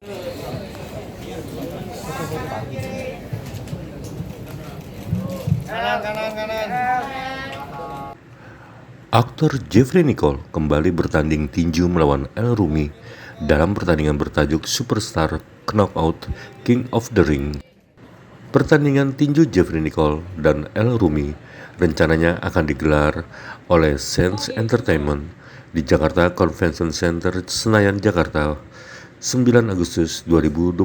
Aktor Jeffrey Nicole kembali bertanding tinju melawan El Rumi dalam pertandingan bertajuk Superstar Knockout King of the Ring. Pertandingan tinju Jeffrey Nicole dan El Rumi rencananya akan digelar oleh Sense Entertainment di Jakarta Convention Center Senayan, Jakarta, 9 Agustus 2025.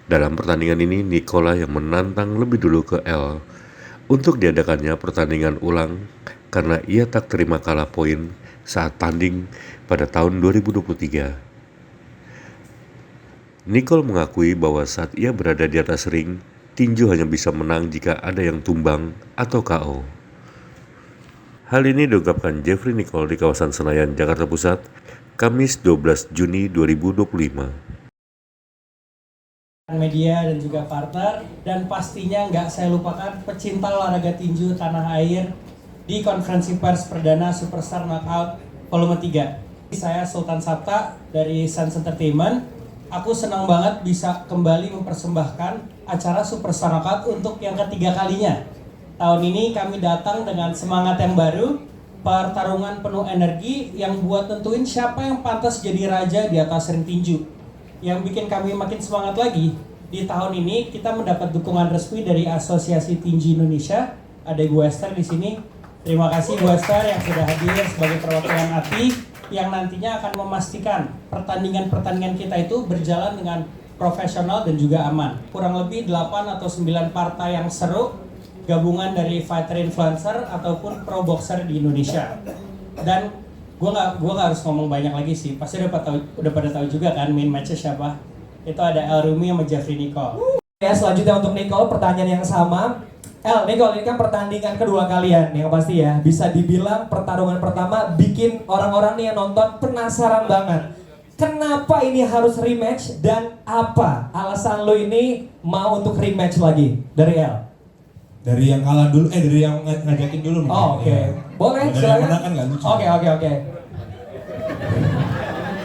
Dalam pertandingan ini, Nicole yang menantang lebih dulu ke El untuk diadakannya pertandingan ulang karena ia tak terima kalah poin saat tanding pada tahun 2023. Nicole mengakui bahwa saat ia berada di atas ring, tinju hanya bisa menang jika ada yang tumbang atau KO. Hal ini diungkapkan Jeffrey Nicole di kawasan Senayan, Jakarta Pusat, Kamis 12 Juni 2025. Media dan juga partner, dan pastinya nggak saya lupakan pecinta olahraga tinju tanah air di konferensi pers perdana Superstar Knockout volume 3. Saya Sultan Sabta dari Sense Entertainment. Aku senang banget bisa kembali mempersembahkan acara Superstar Knockout untuk yang ketiga kalinya. Tahun ini kami datang dengan semangat yang baru, pertarungan penuh energi yang buat tentuin siapa yang pantas jadi raja di atas ring tinju. Yang bikin kami makin semangat lagi, di tahun ini kita mendapat dukungan resmi dari Asosiasi Tinju Indonesia. Ada Ibu Esther di sini. Terima kasih Bu Esther yang sudah hadir sebagai perwakilan ATI yang nantinya akan memastikan pertandingan-pertandingan kita itu berjalan dengan profesional dan juga aman. Kurang lebih 8 atau 9 partai yang seru, gabungan dari fighter influencer ataupun pro boxer di Indonesia. Dan gue nggak harus ngomong banyak lagi sih, pasti udah pada tahu juga kan main match-nya siapa. Itu ada El Rumi sama Jeffrey Nicole. Ya, selanjutnya untuk Nicole, pertanyaan yang sama. Nicole, ini kan pertandingan kedua kalian yang pasti ya. Bisa dibilang pertarungan pertama bikin orang-orang nih yang nonton penasaran banget. Kenapa ini harus rematch dan apa alasan lo ini mau untuk rematch lagi dari El? Dari yang kalah dulu, dari yang ngajakin dulu mungkin. Oh, oke. Ya. Boleh, dari silakan. yang menang kan nggak lucu. Oke.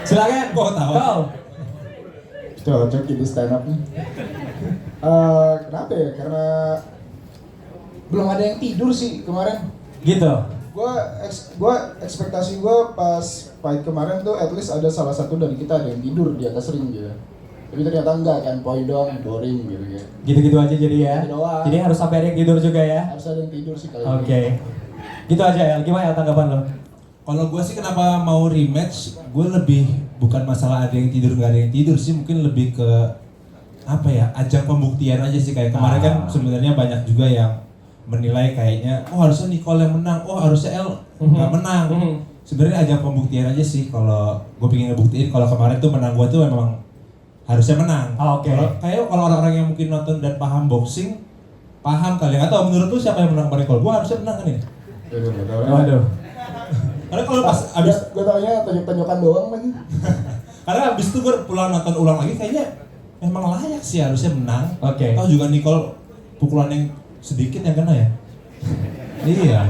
Silakan. Kok tahu? Go. Cocok jadi stand up nih. Kenapa ya? Karena belum ada yang tidur sih kemarin. Gitu. Gua ekspektasi gua pas fight kemarin tuh at least ada salah satu dari kita ada yang tidur di atas ring gitu. Tapi ternyata enggak kan, poin doang, boring gitu ya. Gitu-gitu aja jadi ya. Gitu doang. Jadi harus sampai ada yang tidur juga ya. Harus ada yang tidur sih kali Oke. Gitu aja ya. Gimana ya tanggapan lo? Kalau gue sih kenapa mau rematch, gue lebih bukan masalah ada yang tidur nggak ada yang tidur sih, mungkin lebih ke apa ya, ajang pembuktian aja sih. Kayak kemarin kan sebenarnya banyak juga yang menilai kayaknya, oh harusnya Nicole yang menang, oh harusnya El nggak menang. Sebenarnya ajang pembuktian aja sih. Kalau gue pengen ngebuktiin kalau kemarin tuh menang gue tuh memang harusnya menang. Oke. Kalau orang-orang yang mungkin nonton dan paham boxing, paham kali. Atau menurut lu siapa yang menang kemarin? Kalau gue harusnya menang kan ini. Waduh. Karena kalau pas abis gue taunya tunjuk-tunjukan doang lagi. karena abis itu gue pulang nonton ulang lagi kayaknya memang layak sih harusnya menang. Oke. Tahu juga Nicole pukulan yang sedikit yang kena ya. Iya.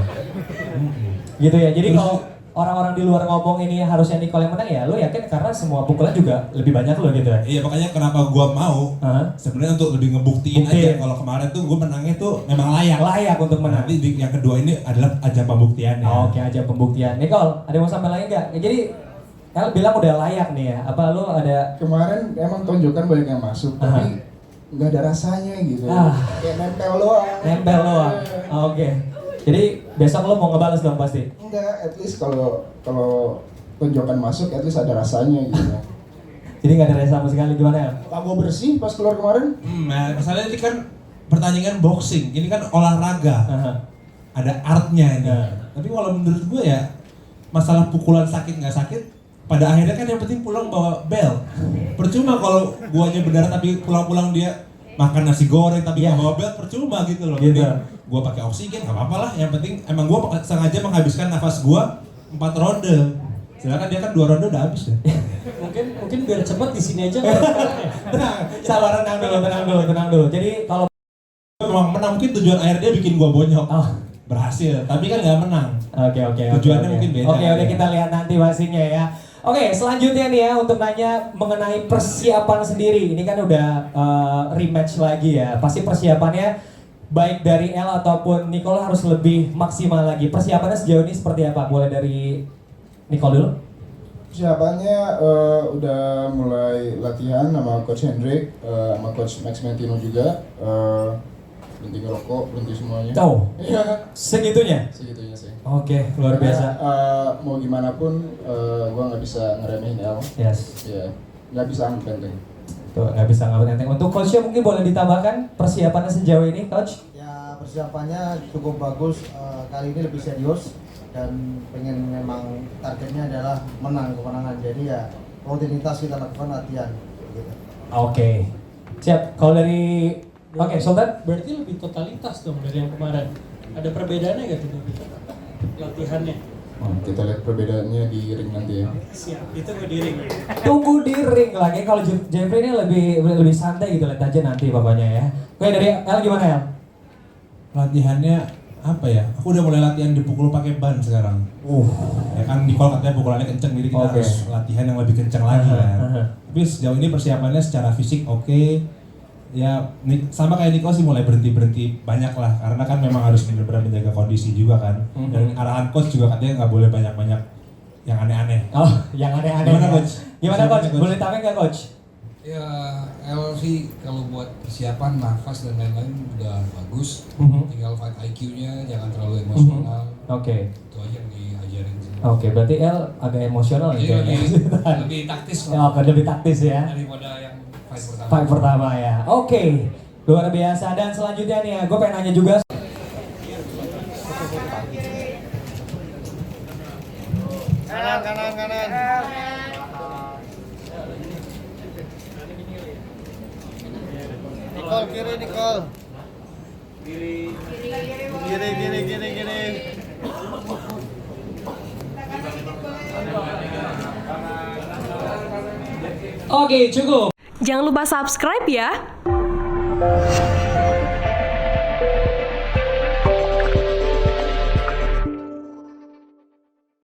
Gitu ya. Jadi Terus- kalau orang-orang di luar ngomong ini harusnya Nicole yang menang ya, lo yakin karena semua pukulan juga lebih banyak lo gitu ya? Iya, makanya kenapa gue mau sebenarnya untuk lebih ngebuktiin Buktiin. aja kalau kemarin tuh gue menangnya tuh memang layak. Layak untuk menang. Nanti yang kedua ini adalah ajang pembuktiannya. Oke, aja pembuktian. Nicole, ada yang mau sampai lagi nggak? Ya, jadi El bilang udah layak nih ya. Apa lo ada? Kemarin emang tunjukkan banyak yang masuk, tapi nggak ada rasanya gitu. Kayak nempel doang. Nempel doang. Oke. Jadi besok lo mau ngebales dong pasti. Enggak, at least kalau tunjukkan masuk, at least ada rasanya gitu. Jadi nggak ada rasa sama sekali, gimana El? Kagak bersih pas keluar kemarin. Nah, masalahnya ini kan pertandingan boxing, ini kan olahraga, ada artnya ini. Tapi kalau menurut gue ya, masalah pukulan sakit nggak sakit, pada akhirnya kan yang penting pulang bawa bel. Percuma kalau guanya benar tapi pulang-pulang dia makan nasi goreng tapi nggak bawa bel, percuma gitu loh. Gitu. Gue pakai oksigen nggak apa-apa lah, yang penting emang gue sengaja menghabiskan nafas gue 4 ronde. Sedangkan dia kan 2 ronde udah habis ya. Mungkin biar cepet di sini aja. Sabar, tenang dulu. Jadi kalau Memang menang, mungkin tujuan akhir dia bikin gue bonyok. Berhasil, tapi kan nggak menang. Oke. Tujuannya mungkin beda. Oke, kita lihat nanti pastinya ya. Oke, selanjutnya nih ya untuk nanya mengenai persiapan sendiri. Ini kan udah rematch lagi ya. Pasti persiapannya baik dari El ataupun Nicole harus lebih maksimal lagi. Persiapannya sejauh ini seperti apa? Boleh dari Nicole dulu? Persiapannya udah mulai latihan sama Coach Hendrik, sama Coach Max Mentino juga. Berhenti ngerokok, berhenti semuanya. Oh, Iya, segitunya? segitunya sih. Oke, luar biasa. Karena, mau gimana pun, gue nggak bisa ngeremehin El. Yes. Ya, nggak bisa anggap enteng. Tuh, nggak bisa ngambil enteng. Untuk coachnya mungkin boleh ditambahkan persiapannya sejauh ini, coach? Ya persiapannya cukup bagus, kali ini lebih serius dan pengen memang targetnya adalah menang, kemenangan. Jadi ya rutinitas kita lakukan latihan gitu. Oke. Siap. Kalau dari Sultan? Berarti lebih totalitas dong dari yang kemarin. Ada perbedaannya gak tuh latihannya? Kita lihat perbedaannya di ring nanti ya. Siap, itu gue di ring. Tunggu di ring lagi. Kalau Jeffrey ini lebih santai gitu, lihat aja nanti bapaknya ya. Oke, dari El gimana El? Latihannya apa ya? Aku udah mulai latihan dipukul pakai ban sekarang. Ya kan Nicole katanya pukulannya kenceng, jadi kita Oke. harus latihan yang lebih kenceng lagi kan. Tapi sejauh ini persiapannya secara fisik oke. Ya sama kayak Nicole sih mulai berhenti banyak lah, karena kan memang harus benar-benar menjaga kondisi juga kan. Dan arahan coach juga katanya nggak boleh banyak-banyak yang aneh-aneh. Oh, yang aneh-aneh. Gimana, ya. Coach? Gimana coach? Coach? Boleh tambahin nggak coach? Ya, El sih kalau buat persiapan, nafas dan lain-lain udah bagus. Tinggal fight IQ-nya, jangan terlalu emosional. Oke. Itu aja yang diajarin sih. Oke, berarti El agak emosional Jadi nih kayaknya. lebih taktis Ya, oke, lebih taktis ya. daripada yang fight pertama. Fight pertama ya. Oke. Luar biasa. Dan selanjutnya nih ya, gue pengen nanya juga. Nicole kiri Nicole. Kiri. Oke, cukup. Jangan lupa subscribe ya.